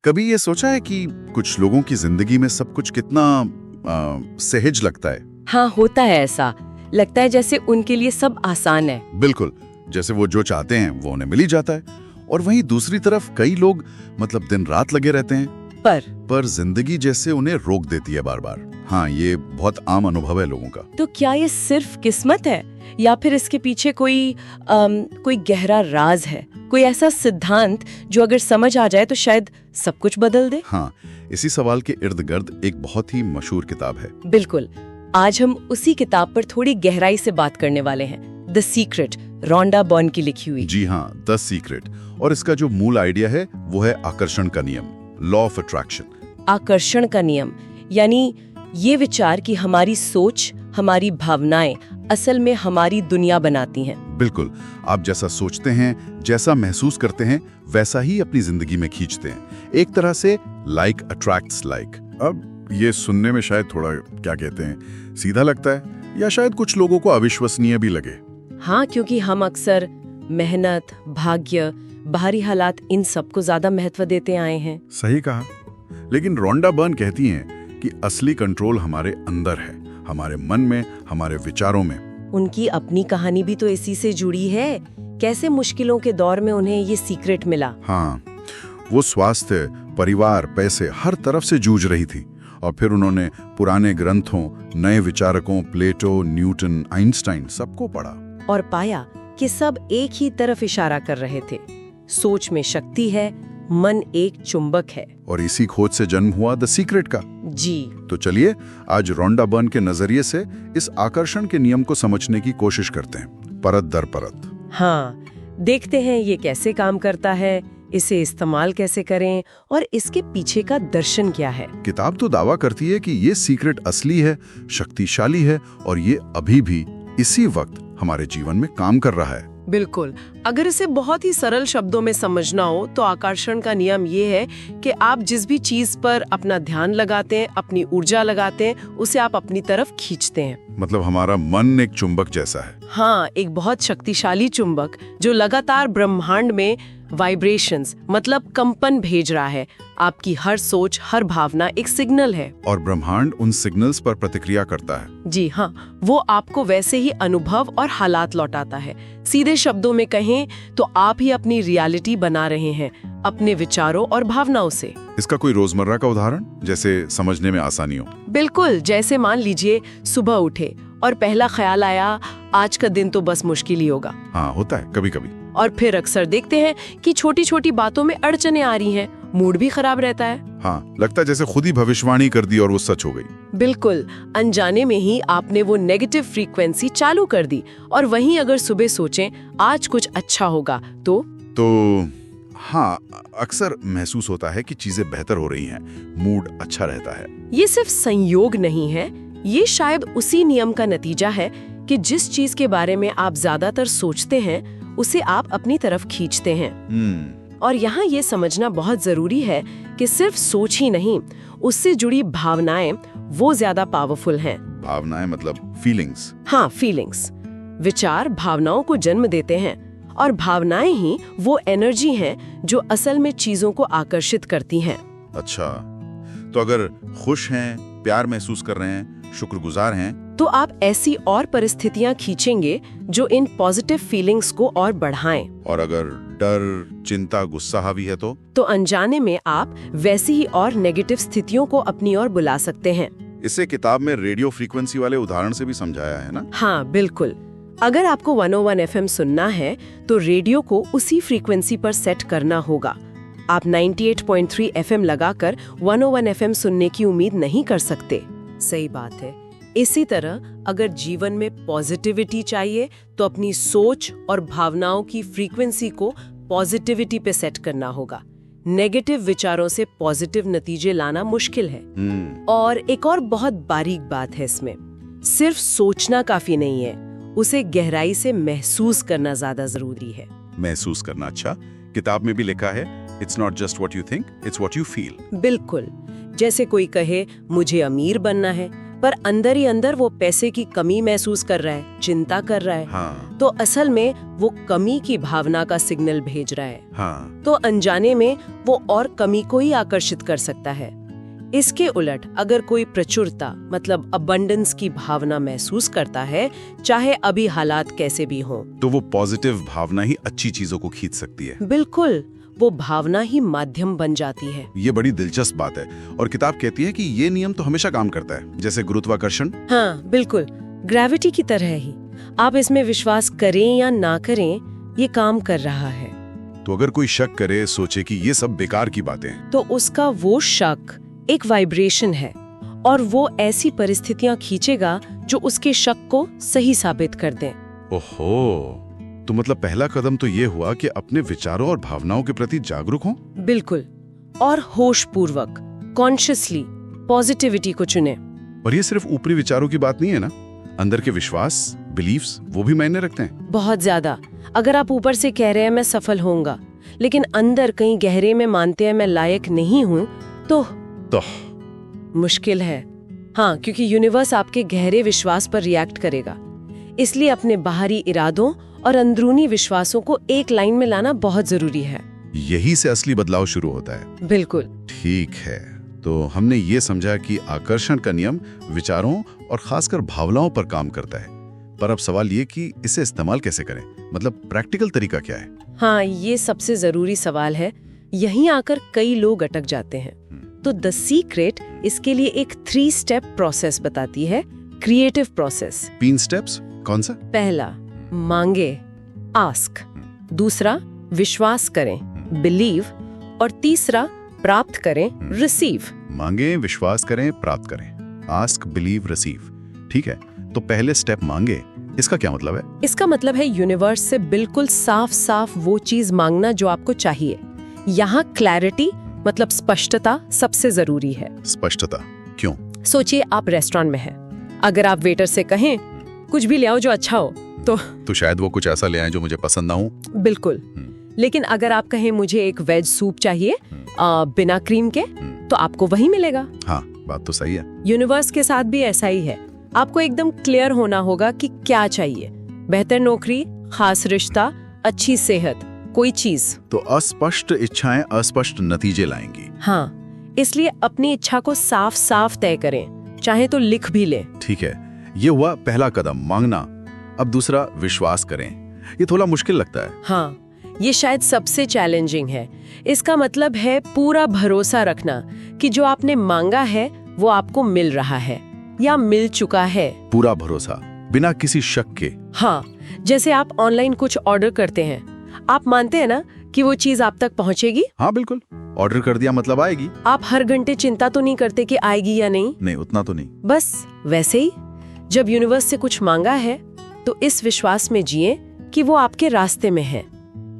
कभी ये सोचा है कि कुछ लोगों की जिंदगी में सब कुछ कितना सहज लगता है? हाँ, होता है ऐसा। लगता है जैसे उनके लिए सब आसान है। बिल्कुल, जैसे वो जो चाहते हैं वो उन्हें मिल ही जाता है। और वहीं दूसरी तरफ कई लोग मतलब दिन रात लगे रहते हैं, पर जिंदगी जैसे उन्हें रोक देती है बार बार। हाँ, ये बहुत आम अनुभव है लोगों का। तो क्या ये सिर्फ किस्मत है या फिर इसके पीछे कोई गहरा राज है, कोई ऐसा सिद्धांत जो अगर समझ आ जाए तो शायद सब कुछ बदल दे? हाँ, इसी सवाल के इर्द गिर्द एक बहुत ही मशहूर किताब है। बिल्कुल, आज हम उसी किताब पर थोड़ी गहराई से बात करने वाले हैं। द सीक्रेट, रोंडा बर्न की लिखी हुई। जी हाँ, द सीक्रेट। और इसका जो मूल आइडिया है वो है आकर्षण का नियम, लॉ ऑफ अट्रैक्शन। आकर्षण का नियम यानी ये विचार कि हमारी सोच, हमारी भावनाएं असल में हमारी दुनिया बनाती हैं। बिल्कुल, आप जैसा सोचते हैं, जैसा महसूस करते हैं, वैसा ही अपनी जिंदगी में खींचते हैं। एक तरह से लाइक अट्रैक्ट्स लाइक। अब ये सुनने में शायद थोड़ा क्या कहते हैं, सीधा लगता है या शायद कुछ लोगों को अविश्वसनीय भी लगे। हाँ, क्योंकि हम अक्सर मेहनत, भाग्य, बाहरी हालात इन सबको ज्यादा महत्व देते आए हैं। सही कहा, लेकिन रोंडा बर्न कहती हैं कि असली कंट्रोल हमारे अंदर है, हमारे मन में, हमारे विचारों में। उनकी अपनी कहानी भी तो इसी से जुड़ी है। कैसे मुश्किलों के दौर में उन्हें ये सीक्रेट मिला। हाँ, वो स्वास्थ्य, परिवार, पैसे हर तरफ से जूझ रही थी। और फिर उन्होंने पुराने ग्रंथों, नए विचारकों, प्लेटो, न्यूटन, आइंस्टाइन सबको पढ़ा और पाया कि सब एक ही तरफ इशारा कर रहे थे। सोच में शक्ति है, मन एक चुंबक है। और इसी खोज से जन्म हुआ द सीक्रेट का। जी, तो चलिए आज रोंडा बर्न के नजरिए से इस आकर्षण के नियम को समझने की कोशिश करते हैं, परत दर परत। हाँ, देखते हैं ये कैसे काम करता है, इसे इस्तेमाल कैसे करें और इसके पीछे का दर्शन क्या है। किताब तो दावा करती है कि ये सीक्रेट असली है, शक्तिशाली है और ये अभी भी इसी वक्त हमारे जीवन में काम कर रहा है। बिल्कुल, अगर इसे बहुत ही सरल शब्दों में समझना हो तो आकर्षण का नियम ये है कि आप जिस भी चीज पर अपना ध्यान लगाते हैं, अपनी ऊर्जा लगाते हैं, उसे आप अपनी तरफ खींचते हैं। मतलब हमारा मन एक चुंबक जैसा है। हाँ, एक बहुत शक्तिशाली चुंबक जो लगातार ब्रह्मांड में वाइब्रेशंस मतलब कंपन भेज रहा है। आपकी हर सोच, हर भावना एक सिग्नल है और ब्रह्मांड उन सिग्नल्स पर प्रतिक्रिया करता है। जी हाँ, वो आपको वैसे ही अनुभव और हालात लौटाता है। सीधे शब्दों में कहें तो आप ही अपनी रियलिटी बना रहे हैं अपने विचारों और भावनाओं से। इसका कोई रोजमर्रा का उदाहरण जैसे समझने में आसानी हो? बिल्कुल, जैसे मान लीजिए सुबह उठे और पहला ख्याल आया आज का दिन तो बस मुश्किल ही होगा। हाँ, होता है कभी कभी। और फिर अक्सर देखते हैं कि छोटी छोटी बातों में अड़चने आ रही हैं, मूड भी खराब रहता है। हाँ, लगता है जैसे खुद ही भविष्यवाणी कर दी और वो सच हो गई। बिल्कुल, अनजाने में ही आपने वो नेगेटिव फ्रीक्वेंसी चालू कर दी। और वहीं अगर सुबह सोचें आज कुछ अच्छा होगा तो हाँ, अक्सर महसूस होता है कि चीजें बेहतर हो रही हैं, मूड अच्छा रहता है। ये सिर्फ संयोग नहीं है, ये शायद उसी नियम का नतीजा है कि जिस चीज के बारे में आप ज्यादातर सोचते हैं उसे आप अपनी तरफ खींचते हैं। और यहाँ ये समझना बहुत जरूरी है कि सिर्फ सोच ही नहीं, उससे जुड़ी भावनाएं वो ज्यादा पावरफुल हैं। भावनाएं मतलब फीलिंग्स? हाँ, फीलिंग्स। विचार भावनाओं को जन्म देते हैं और भावनाएं ही वो एनर्जी हैं जो असल में चीजों को आकर्षित करती हैं। अच्छा, तो अगर खुश हैं, प्यार महसूस कर रहे हैं, शुक्रगुजार हैं, तो आप ऐसी और परिस्थितियां खींचेंगे जो इन पॉजिटिव फीलिंग्स को और बढ़ाएं। और अगर डर, चिंता, गुस्सा हावी है तो अनजाने में आप वैसी ही और नेगेटिव स्थितियों को अपनी ओर बुला सकते हैं। इसे किताब में रेडियो फ्रीक्वेंसी वाले उदाहरण से भी समझाया है ना? हाँ, बिल्कुल। अगर आपको 101 FM सुनना है तो रेडियो को उसी फ्रीक्वेंसी पर सेट करना होगा। आप 98.3 FM लगाकर 101 FM सुनने की उम्मीद नहीं कर सकते। सही बात है। इसी तरह अगर जीवन में पॉजिटिविटी चाहिए तो अपनी सोच और भावनाओं की फ्रीक्वेंसी को पॉजिटिविटी पे सेट करना होगा। नेगेटिव विचारों से पॉजिटिव नतीजे लाना मुश्किल है। और एक और बहुत बारीक बात है इसमें, सिर्फ सोचना काफी नहीं है, उसे गहराई से महसूस करना ज्यादा जरूरी है। महसूस करना, अच्छा। किताब में भी लिखा है, it's not just what you think, it's what you feel. बिल्कुल, जैसे कोई कहे मुझे अमीर बनना है, पर अंदर ही अंदर वो पैसे की कमी महसूस कर रहा है, चिंता कर रहा है। हाँ। तो असल में वो कमी की भावना का सिग्नल भेज रहा है। हाँ। तो अनजाने में वो और कमी को ही आकर्षित कर सकता है। इसके उलट अगर कोई प्रचुरता मतलब अबंडेंस की भावना महसूस करता है, चाहे अभी हालात कैसे भी हों, तो वो पॉजिटिव भावना ही अच्छी चीजों को खींच सकती है। बिल्कुल, वो भावना ही माध्यम बन जाती है। ये बड़ी दिलचस्प बात है और किताब कहती है कि ये नियम तो हमेशा काम करता है, जैसे गुरुत्वाकर्षण। हाँ बिल्कुल, ग्रेविटी की तरह ही। आप इसमें विश्वास करें या ना करें, ये काम कर रहा है। तो अगर कोई शक करे, सोचे कि ये सब बेकार की बातें हैं, तो उसका वो शक एक वाइब्रेशन है और वो ऐसी परिस्थितियां खींचेगा जो उसके शक को सही साबित कर दें। ओहो, तो मतलब पहला कदम तो ये हुआ कि अपने विचारों और भावनाओं के प्रति जागरूक हों। बिल्कुल, और होशपूर्वक, कॉन्शियसली पॉजिटिविटी को चुने। और ये सिर्फ ऊपरी विचारों की बात नहीं है ना, अंदर के विश्वास, बिलीफ्स, वो भी मायने रखते हैं। बहुत ज्यादा। अगर आप ऊपर से कह रहे हैं मैं सफल होऊंगा, लेकिन अंदर कहीं गहरे में मानते हैं मैं लायक नहीं हूँ, तो मुश्किल है। हाँ, क्योंकि यूनिवर्स आपके गहरे विश्वास पर रिएक्ट करेगा। इसलिए अपने बाहरी इरादों और अंदरूनी विश्वासों को एक लाइन में लाना बहुत जरूरी है। यही से असली बदलाव शुरू होता है। बिल्कुल ठीक है, तो हमने ये समझा कि आकर्षण का नियम विचारों और खासकर भावनाओं पर काम करता है। पर अब सवाल ये कि इसे इस्तेमाल कैसे करें, मतलब प्रैक्टिकल तरीका क्या है? हाँ, ये सबसे जरूरी सवाल है। यहीं आकर कई लोग अटक जाते हैं। तो द सीक्रेट इसके लिए एक 3 स्टेप प्रोसेस बताती है, क्रिएटिव प्रोसेस। 3 स्टेप्स कौन सा? पहला, मांगे, आस्क। दूसरा, विश्वास करें, बिलीव। और तीसरा, प्राप्त करें, रिसीव। मांगे, विश्वास करें, प्राप्त करें। Ask, believe, receive. ठीक है, तो पहले स्टेप मांगे, इसका क्या मतलब है? इसका मतलब है यूनिवर्स से बिल्कुल साफ साफ वो चीज मांगना जो आपको चाहिए। यहाँ क्लैरिटी मतलब स्पष्टता सबसे जरूरी है। स्पष्टता क्यों? सोचिए आप रेस्टोरेंट में हैं। अगर आप वेटर से कहें कुछ भी ले आओ जो अच्छा हो, तो शायद वो कुछ ऐसा ले आए जो मुझे पसंद ना हो। बिल्कुल। लेकिन अगर आप कहें मुझे एक वेज सूप चाहिए बिना क्रीम के, तो आपको वही मिलेगा। हाँ, बात तो सही है। यूनिवर्स के साथ भी ऐसा ही है। आपको एकदम क्लियर होना होगा कि क्या चाहिए। बेहतर नौकरी, खास रिश्ता, अच्छी सेहत, कोई चीज। तो अस्पष्ट इच्छाएं अस्पष्ट नतीजे लाएंगी। हाँ, इसलिए अपनी इच्छा को साफ साफ तय करें, चाहे तो लिख भी लें। ठीक है, ये हुआ पहला कदम, मांगना। अब दूसरा, विश्वास करें। ये थोड़ा मुश्किल लगता है। हाँ, ये शायद सबसे चैलेंजिंग है। इसका मतलब है पूरा भरोसा रखना कि जो आपने मांगा है वो आपको मिल रहा है या मिल चुका है। पूरा भरोसा, बिना किसी शक के। हाँ, जैसे आप ऑनलाइन कुछ ऑर्डर करते हैं, आप मानते हैं ना कि वो चीज आप तक पहुंचेगी? हाँ बिल्कुल, ऑर्डर कर दिया मतलब आएगी। आप हर घंटे चिंता तो नहीं करते कि आएगी या नहीं? नहीं, उतना तो नहीं। बस वैसे ही जब यूनिवर्स से कुछ मांगा है तो इस विश्वास में जिए कि वो आपके रास्ते में है।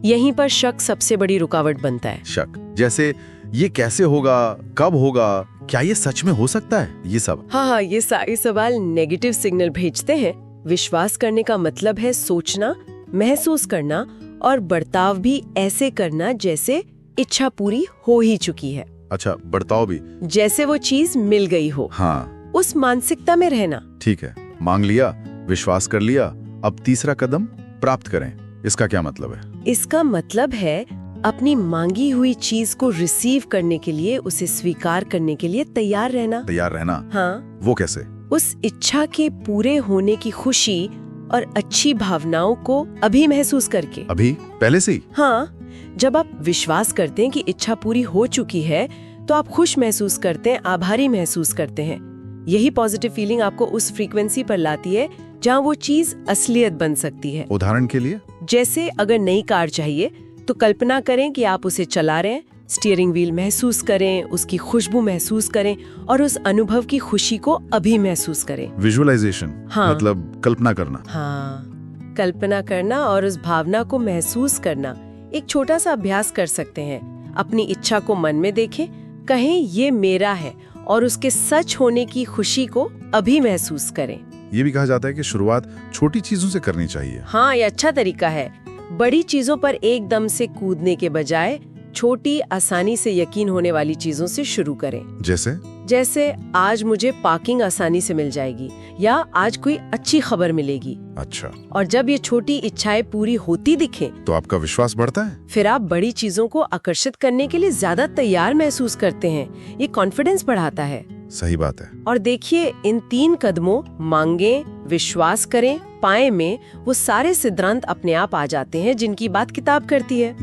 यहीं पर शक सबसे बड़ी रुकावट बनता है। शक, जैसे ये कैसे होगा, कब होगा, क्या ये सच में हो सकता है, ये सब। हाँ, ये सारे सवाल नेगेटिव सिग्नल भेजते हैं। विश्वास करने का मतलब है सोचना, महसूस करना और बर्ताव भी ऐसे करना जैसे इच्छा पूरी हो ही चुकी है। अच्छा, बर्ताव भी जैसे वो चीज मिल गई हो। हाँ, उस मानसिकता में रहना। ठीक है, मांग लिया, विश्वास कर लिया। अब तीसरा कदम, प्राप्त करें। इसका क्या मतलब है? इसका मतलब है अपनी मांगी हुई चीज को रिसीव करने के लिए, उसे स्वीकार करने के लिए तैयार रहना। तैयार रहना? हाँ। वो कैसे? उस इच्छा के पूरे होने की खुशी और अच्छी भावनाओं को अभी महसूस करके। अभी? पहले से ही? हाँ, जब आप विश्वास करते हैं कि इच्छा पूरी हो चुकी है तो आप खुश महसूस करते हैं, आभारी महसूस करते हैं। यही पॉजिटिव फीलिंग आपको उस फ्रीक्वेंसी पर लाती है जहाँ वो चीज असलियत बन सकती है। उदाहरण के लिए? जैसे अगर नई कार चाहिए तो कल्पना करें कि आप उसे चला रहे हैं, स्टीयरिंग व्हील महसूस करें, उसकी खुशबू महसूस करें और उस अनुभव की खुशी को अभी महसूस करें। विजुअलाइजेशन। हाँ। मतलब कल्पना करना। हाँ, कल्पना करना और उस भावना को महसूस करना। एक छोटा सा अभ्यास कर सकते हैं। अपनी इच्छा को मन में देखें, कहें ये मेरा है और उसके सच होने की खुशी को अभी महसूस करें। ये भी कहा जाता है कि शुरुआत छोटी चीजों से करनी चाहिए। हाँ, ये अच्छा तरीका है। बड़ी चीजों पर एकदम से कूदने के बजाय छोटी, आसानी से यकीन होने वाली चीजों से शुरू करें। जैसे जैसे आज मुझे पार्किंग आसानी से मिल जाएगी या आज कोई अच्छी खबर मिलेगी। अच्छा, और जब ये छोटी इच्छाएं पूरी होती दिखें, तो आपका विश्वास बढ़ता है? फिर आप बड़ी चीजों को आकर्षित करने के लिए ज्यादा तैयार महसूस करते हैं। ये कॉन्फिडेंस बढ़ाता है। सही बात है। और देखिए, इन 3 कदमों मांगे, विश्वास करें, पाए में वो सारे सिद्धांत अपने आप आ जाते हैं जिनकी बात किताब करती है।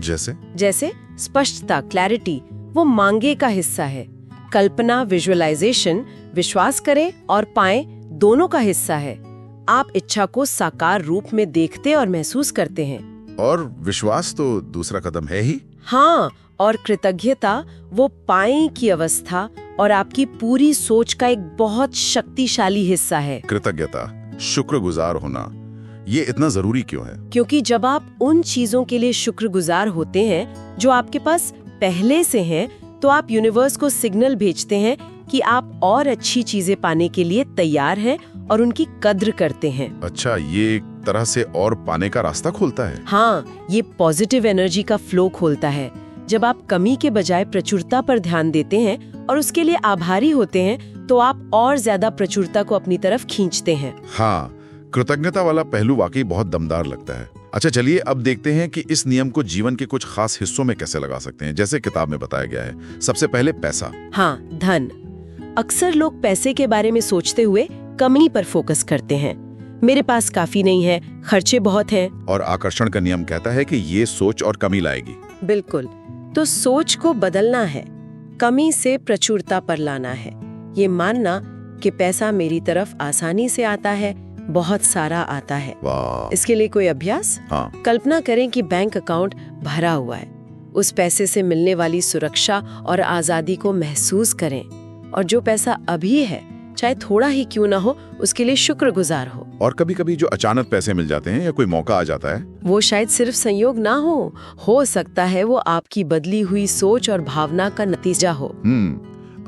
जैसे स्पष्टता, क्लैरिटी, वो मांगे का हिस्सा है। कल्पना, विजुअलाइजेशन, विश्वास करें और पाए, दोनों का हिस्सा है। आप इच्छा को साकार रूप में देखते और महसूस करते हैं। और विश्वास तो दूसरा कदम है ही। हाँ, और कृतज्ञता वो पाए की अवस्था और आपकी पूरी सोच का एक बहुत शक्तिशाली हिस्सा है। कृतज्ञता, शुक्रगुजार होना, ये इतना जरूरी क्यों है? क्योंकि जब आप उन चीजों के लिए शुक्रगुजार होते हैं जो आपके पास पहले से हैं, तो आप यूनिवर्स को सिग्नल भेजते हैं कि आप और अच्छी चीजें पाने के लिए तैयार हैं और उनकी कद्र करते हैं। अच्छा, ये एक तरह से और पाने का रास्ता खोलता है। हाँ, ये पॉजिटिव एनर्जी का फ्लो खोलता है। जब आप कमी के बजाय प्रचुरता पर ध्यान देते हैं और उसके लिए आभारी होते हैं, तो आप और ज्यादा प्रचुरता को अपनी तरफ खींचते हैं। हाँ, कृतज्ञता वाला पहलू वाकई बहुत दमदार लगता है। अच्छा, चलिए अब देखते हैं कि इस नियम को जीवन के कुछ खास हिस्सों में कैसे लगा सकते हैं, जैसे किताब में बताया गया है। सबसे पहले पैसा। हाँ, धन। अक्सर लोग पैसे के बारे में सोचते हुए कमी पर फोकस करते हैं। मेरे पास काफी नहीं है, खर्चे बहुत हैं। और आकर्षण का नियम कहता है कि ये सोच और कमी लाएगी। बिल्कुल। तो सोच को बदलना है, कमी से प्रचुरता पर लाना है। ये मानना कि पैसा मेरी तरफ आसानी से आता है, बहुत सारा आता है। वाह। इसके लिए कोई अभ्यास? हाँ। कल्पना करें कि बैंक अकाउंट भरा हुआ है। उस पैसे से मिलने वाली सुरक्षा और आजादी को महसूस करें, और जो पैसा अभी है, चाहे थोड़ा ही क्यों ना हो, उसके लिए शुक्रगुजार हो। और कभी-कभी जो अचानक पैसे मिल जाते हैं या कोई मौका आ जाता है, वो शायद सिर्फ संयोग ना हो सकता है वो आपकी बदली हुई सोच और भावना का नतीजा हो।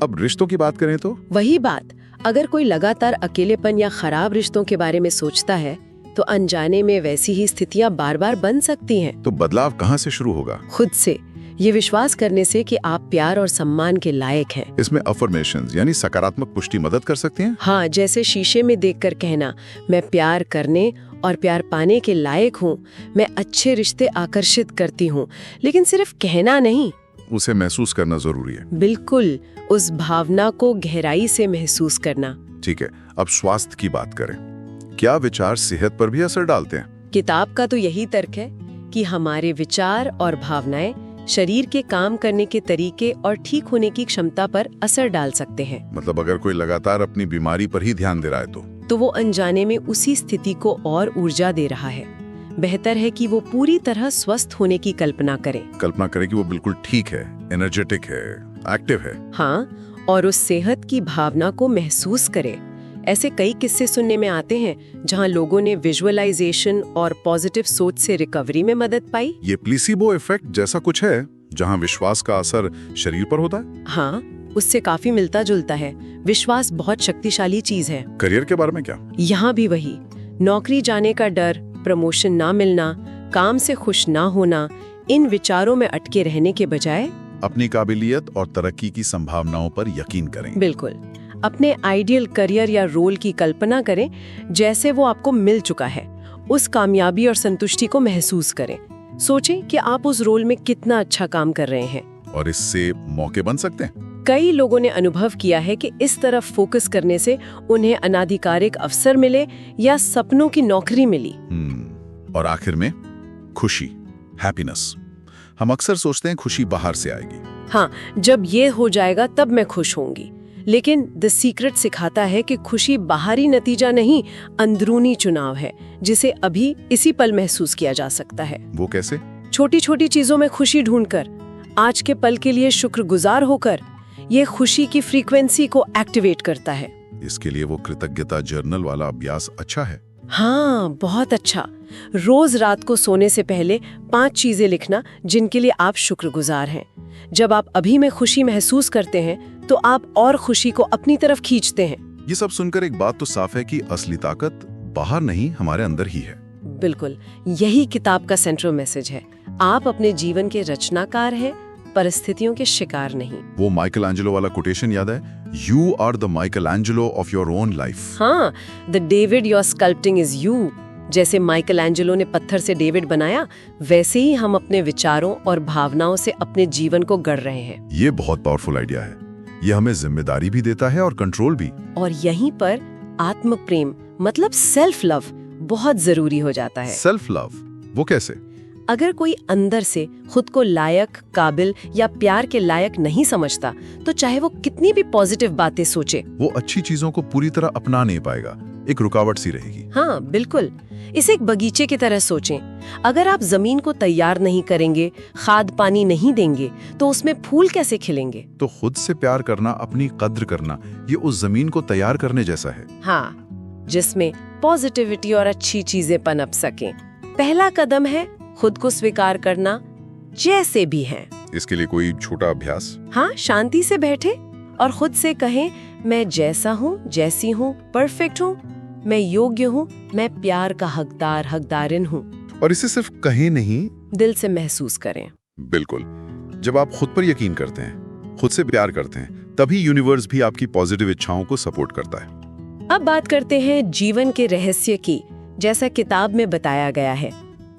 अब रिश्तों की बात करें तो वही बात, अगर कोई लगातार अकेलेपन या खराब रिश्तों के बारे में सोचता है, तो अनजाने में वैसी ही स्थितियां बार बार बन सकती हैं। तो बदलाव कहाँ से शुरू होगा? खुद से, ये विश्वास करने से कि आप प्यार और सम्मान के लायक हैं। इसमें अफर्मेशंस यानी सकारात्मक पुष्टि मदद कर सकती हैं। हाँ, जैसे शीशे में देखकर कहना, मैं प्यार करने और प्यार पाने के लायक हूँ, मैं अच्छे रिश्ते आकर्षित करती हूँ। लेकिन सिर्फ कहना नहीं, उसे महसूस करना जरूरी है। बिल्कुल, उस भावना को गहराई से महसूस करना। ठीक है, अब स्वास्थ्य की बात करें। क्या विचार सेहत पर भी असर डालते हैं? किताब का तो यही तर्क है कि हमारे विचार और भावनाएं शरीर के काम करने के तरीके और ठीक होने की क्षमता पर असर डाल सकते हैं। मतलब अगर कोई लगातार अपनी बीमारी पर ही ध्यान दे रहा है तो वो अनजाने में उसी स्थिति को और ऊर्जा दे रहा है। बेहतर है कि वो पूरी तरह स्वस्थ होने की कल्पना करें कि वो बिल्कुल ठीक है, एनर्जेटिक है, एक्टिव है। हाँ, और उस सेहत की भावना को महसूस करें। ऐसे कई किस्से सुनने में आते हैं जहां लोगों ने विजुअलाइजेशन और पॉजिटिव सोच से रिकवरी में मदद पाई। ये प्लेसिबो इफेक्ट जैसा कुछ है, जहां विश्वास का असर शरीर पर होता है। हाँ, उससे काफी मिलता जुलता है। विश्वास बहुत शक्तिशाली चीज है। करियर के बारे में क्या? यहाँ भी वही, नौकरी जाने का डर, प्रमोशन ना मिलना, काम से खुश ना होना, इन विचारों में अटके रहने के बजाय अपनी काबिलियत और तरक्की की संभावनाओं पर यकीन करें। बिल्कुल, अपने आइडियल करियर या रोल की कल्पना करें जैसे वो आपको मिल चुका है। उस कामयाबी और संतुष्टि को महसूस करें। सोचें कि आप उस रोल में कितना अच्छा काम कर रहे हैं। और इससे मौके बन सकते हैं। कई लोगों ने अनुभव किया है कि इस तरफ फोकस करने से उन्हें अनाधिकारिक अवसर मिले या सपनों की नौकरी मिली। और आखिर में खुशी, हैप्पीनेस। हम अक्सर सोचते हैं खुशी बाहर से आएगी। हाँ, जब ये हो जाएगा तब मैं खुश होंगी। लेकिन द सीक्रेट सिखाता है कि खुशी बाहरी नतीजा नहीं, अंदरूनी चुनाव है, जिसे अभी इसी पल महसूस किया जा सकता है। वो कैसे? छोटी छोटी चीजों में खुशी ढूंढकर, आज के पल के लिए शुक्रगुजार होकर, ये खुशी की फ्रीक्वेंसी को एक्टिवेट करता है। इसके लिए वो कृतज्ञता जर्नल वाला अभ्यास अच्छा है। हाँ, बहुत अच्छा। रोज रात को सोने से पहले 5 चीजें लिखना जिनके लिए आप शुक्रगुजार हैं। जब आप अभी में खुशी महसूस करते हैं तो आप और खुशी को अपनी तरफ खींचते हैं। ये सब सुनकर एक बात तो साफ है कि असली ताकत बाहर नहीं, हमारे अंदर ही है। बिल्कुल, यही किताब का सेंट्रल मैसेज है। आप अपने जीवन के रचनाकार हैं, परिस्थितियों के शिकार नहीं। वो माइकल एंजेलो वाला कोटेशन याद है, you are the Michelangelo of your own life. हाँ, the David your sculpting is you. जैसे माइकल एंजेलो ने पत्थर से डेविड बनाया, वैसे ही हम अपने विचारों और भावनाओं से अपने जीवन को गढ़ रहे हैं। ये बहुत पावरफुल आइडिया है। ये हमें जिम्मेदारी भी देता है और कंट्रोल भी। और यहीं पर आत्म प्रेम मतलब सेल्फ लव बहुत जरूरी हो जाता है। सेल्फ लव वो कैसे? अगर कोई अंदर से खुद को लायक, काबिल या प्यार के लायक नहीं समझता, तो चाहे वो कितनी भी पॉजिटिव बातें सोचे, वो अच्छी चीजों को पूरी तरह अपना नहीं पाएगा, एक रुकावट सी रहेगी। हाँ बिल्कुल। इसे एक बगीचे की तरह सोचें। अगर आप जमीन को तैयार नहीं करेंगे, खाद पानी नहीं देंगे, तो उसमें फूल कैसे खिलेंगे? तो खुद से प्यार करना, अपनी कद्र करना, ये उस जमीन को तैयार करने जैसा है। हाँ, जिसमें पॉजिटिविटी और अच्छी चीजें पनप सकें। पहला कदम है खुद को स्वीकार करना जैसे भी हैं। इसके लिए कोई छोटा अभ्यास? हाँ, शांति से बैठे और खुद से कहें, मैं जैसा हूँ, जैसी हूँ, परफेक्ट हूँ, मैं योग्य हूँ, मैं प्यार का हकदार, हकदारिन हूँ। और इसे सिर्फ कहें नहीं, दिल से महसूस करें। बिल्कुल। जब आप खुद पर यकीन करते हैं, खुद से प्यार करते हैं, तभी यूनिवर्स भी आपकी पॉजिटिव इच्छाओं को सपोर्ट करता है। अब बात करते हैं जीवन के रहस्य की, जैसा किताब में बताया गया है,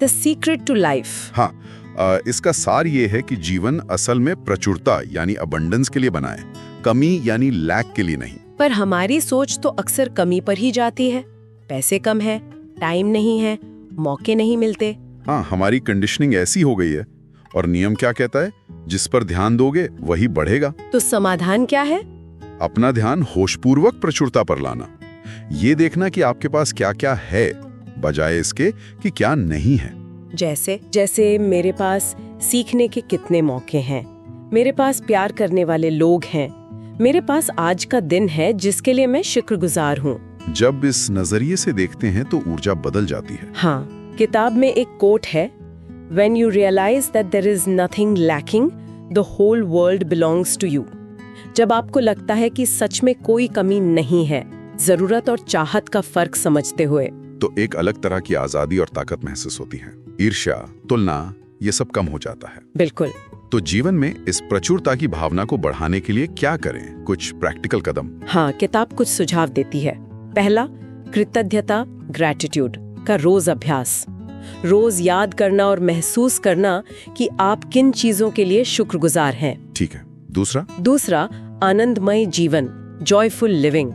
द सीक्रेट टू लाइफ। हाँ, इसका सार ये है कि जीवन असल में प्रचुरता यानी अबंडेंस के लिए बना है, कमी यानी लैक के लिए नहीं। पर हमारी सोच तो अक्सर कमी पर ही जाती है। पैसे कम है, टाइम नहीं है, मौके नहीं मिलते। हाँ, हमारी कंडीशनिंग ऐसी हो गई है। और नियम क्या कहता है? जिस पर ध्यान दोगे वही बढ़ेगा। तो समाधान क्या है? अपना ध्यान होशपूर्वक प्रचुरता पर लाना। ये देखना कि आपके पास क्या क्या है, बजाय इसके कि क्या नहीं है। जैसे मेरे पास सीखने के कितने मौके हैं, मेरे पास प्यार करने वाले लोग हैं, मेरे पास आज का दिन है जिसके लिए मैं शुक्रगुजार हूँ। जब इस नजरिए से देखते हैं तो ऊर्जा बदल जाती है। हाँ, किताब में एक कोट है, When you realize that there is nothing lacking, the whole world belongs to you. जब आपको लगता है कि सच में कोई कमी नहीं है, जरूरत और चाहत का फर्क समझते हुए, तो एक अलग तरह की आजादी और ताकत महसूस होती है। ईर्ष्या, तुलना, ये सब कम हो जाता है। बिल्कुल। तो जीवन में इस प्रचुरता की भावना को बढ़ाने के लिए क्या करें? कुछ प्रैक्टिकल कदम। हाँ, किताब कुछ सुझाव देती है। पहला, कृतज्ञता, ग्रैटिट्यूड का रोज अभ्यास। रोज याद करना और महसूस करना कि आप किन चीजों के लिए शुक्रगुजार हैं। ठीक है। दूसरा, आनंदमय जीवन, जॉयफुल लिविंग।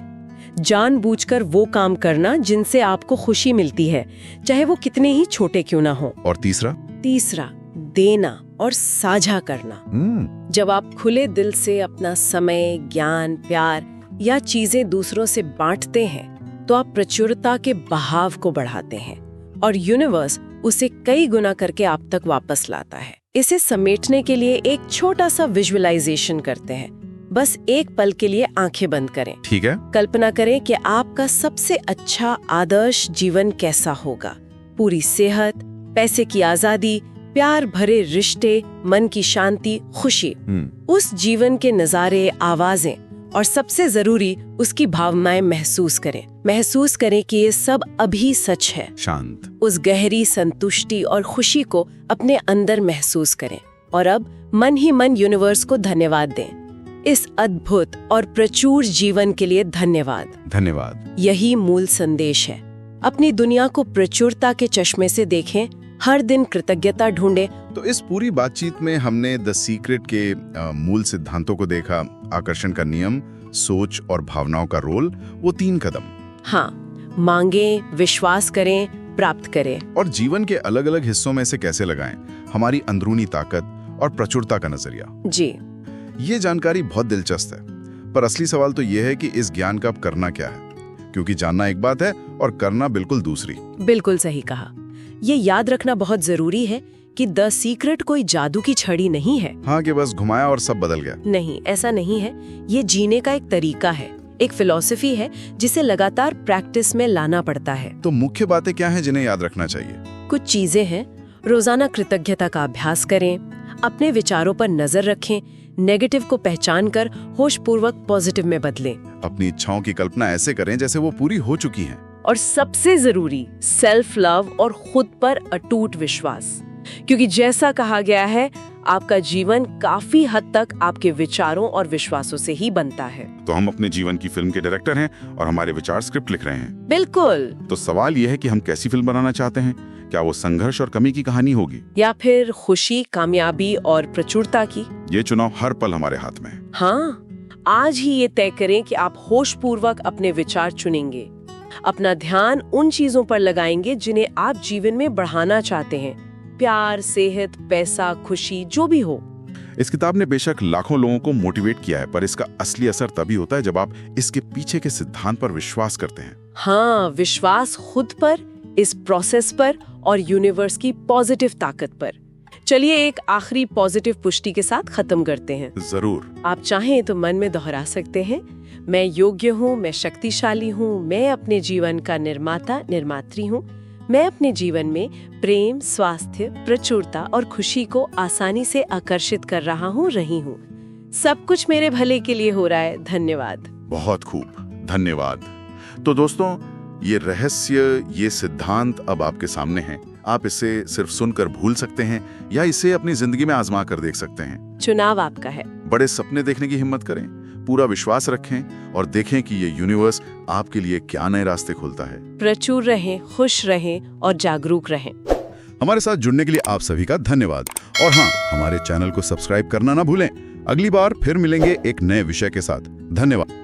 जानबूझकर वो काम करना जिनसे आपको खुशी मिलती है, चाहे वो कितने ही छोटे क्यों ना हो। और तीसरा, देना और साझा करना। जब आप खुले दिल से अपना समय, ज्ञान, प्यार या चीजें दूसरों से बांटते हैं, तो आप प्रचुरता के बहाव को बढ़ाते हैं और यूनिवर्स उसे कई गुना करके आप तक वापस लाता है। इसे समेटने के लिए एक छोटा सा विजुअलाइजेशन करते हैं। बस एक पल के लिए आंखें बंद करें। ठीक है। कल्पना करें कि आपका सबसे अच्छा आदर्श जीवन कैसा होगा। पूरी सेहत, पैसे की आजादी, प्यार भरे रिश्ते, मन की शांति, खुशी। उस जीवन के नजारे, आवाजें और सबसे जरूरी उसकी भावनाएं महसूस करें कि ये सब अभी सच है। शांत। उस गहरी संतुष्टि और खुशी को अपने अंदर महसूस करें और अब मन ही मन यूनिवर्स को धन्यवाद दें। इस अद्भुत और प्रचुर जीवन के लिए धन्यवाद। यही मूल संदेश है। अपनी दुनिया को प्रचुरता के चश्मे से देखें, हर दिन कृतज्ञता ढूंढें। तो इस पूरी बातचीत में हमने द सीक्रेट के मूल सिद्धांतों को देखा। आकर्षण का नियम, सोच और भावनाओं का रोल, वो 3 कदम। हाँ, मांगें, विश्वास करें, प्राप्त करें। और जीवन के अलग अलग हिस्सों में से कैसे लगाएं हमारी अंदरूनी ताकत और प्रचुरता का नजरिया। जी, ये जानकारी बहुत दिलचस्प है, पर असली सवाल तो ये है कि इस ज्ञान का अब करना क्या है, क्योंकि जानना एक बात है और करना बिल्कुल दूसरी। बिल्कुल सही कहा। ये याद रखना बहुत जरूरी है कि द सीक्रेट कोई जादू की छड़ी नहीं है। हाँ, कि बस घुमाया और सब बदल गया। नहीं, ऐसा नहीं है। ये जीने का एक तरीका है, एक फिलॉसफी है जिसे लगातार प्रैक्टिस में लाना पड़ता है। तो मुख्य बातें क्या हैं जिन्हें याद रखना चाहिए? कुछ चीजें हैं। रोजाना कृतज्ञता का अभ्यास करें, अपने विचारों पर नजर रखें, नेगेटिव को पहचान कर होशपूर्वक पॉजिटिव में बदलें। अपनी इच्छाओं की कल्पना ऐसे करें जैसे वो पूरी हो चुकी हैं। और सबसे जरूरी, सेल्फ लव और खुद पर अटूट विश्वास, क्योंकि जैसा कहा गया है, आपका जीवन काफी हद तक आपके विचारों और विश्वासों से ही बनता है। तो हम अपने जीवन की फिल्म के डायरेक्टर हैं और हमारे विचार स्क्रिप्ट लिख रहे हैं। बिल्कुल। तो सवाल ये है कि हम कैसी फिल्म बनाना चाहते हैं? क्या वो संघर्ष और कमी की कहानी होगी, या फिर खुशी, कामयाबी और प्रचुरता की? ये चुनाव हर पल हमारे हाथ में है। हाँ, आज ही ये तय करें कि आप होशपूर्वक अपने विचार चुनेंगे, अपना ध्यान उन चीजों पर लगाएंगे जिन्हें आप जीवन में बढ़ाना चाहते हैं। प्यार, सेहत, पैसा, खुशी, जो भी हो। इस किताब ने बेशक लाखों लोगों को मोटिवेट किया है, पर इसका असली असर तभी होता है जब आप इसके पीछे के सिद्धांत पर विश्वास करते हैं। हाँ, विश्वास खुद पर, इस प्रोसेस पर और यूनिवर्स की पॉजिटिव ताकत पर। चलिए एक आखिरी पॉजिटिव पुष्टि के साथ खत्म करते हैं। जरूर। आप चाहें तो मन में दोहरा सकते हैं, मैं योग्य हूँ, मैं शक्तिशाली हूँ, मैं अपने जीवन का निर्माता निर्मात्री हूँ, मैं अपने जीवन में प्रेम, स्वास्थ्य, प्रचुरता और खुशी को आसानी से आकर्षित कर रहा हूँ, रही हूँ। सब कुछ मेरे भले के लिए हो रहा है। धन्यवाद। बहुत खूब, धन्यवाद। तो दोस्तों, ये रहस्य, ये सिद्धांत अब आपके सामने हैं। आप इसे सिर्फ सुनकर भूल सकते हैं या इसे अपनी जिंदगी में आजमा कर देख सकते हैं। चुनाव आपका है। बड़े सपने देखने की हिम्मत करें, पूरा विश्वास रखें और देखें कि ये यूनिवर्स आपके लिए क्या नए रास्ते खोलता है। प्रचुर रहें, खुश रहें और जागरूक रहें। हमारे साथ जुड़ने के लिए आप सभी का धन्यवाद। और हाँ, हमारे चैनल को सब्सक्राइब करना ना भूलें। अगली बार फिर मिलेंगे एक नए विषय के साथ। धन्यवाद।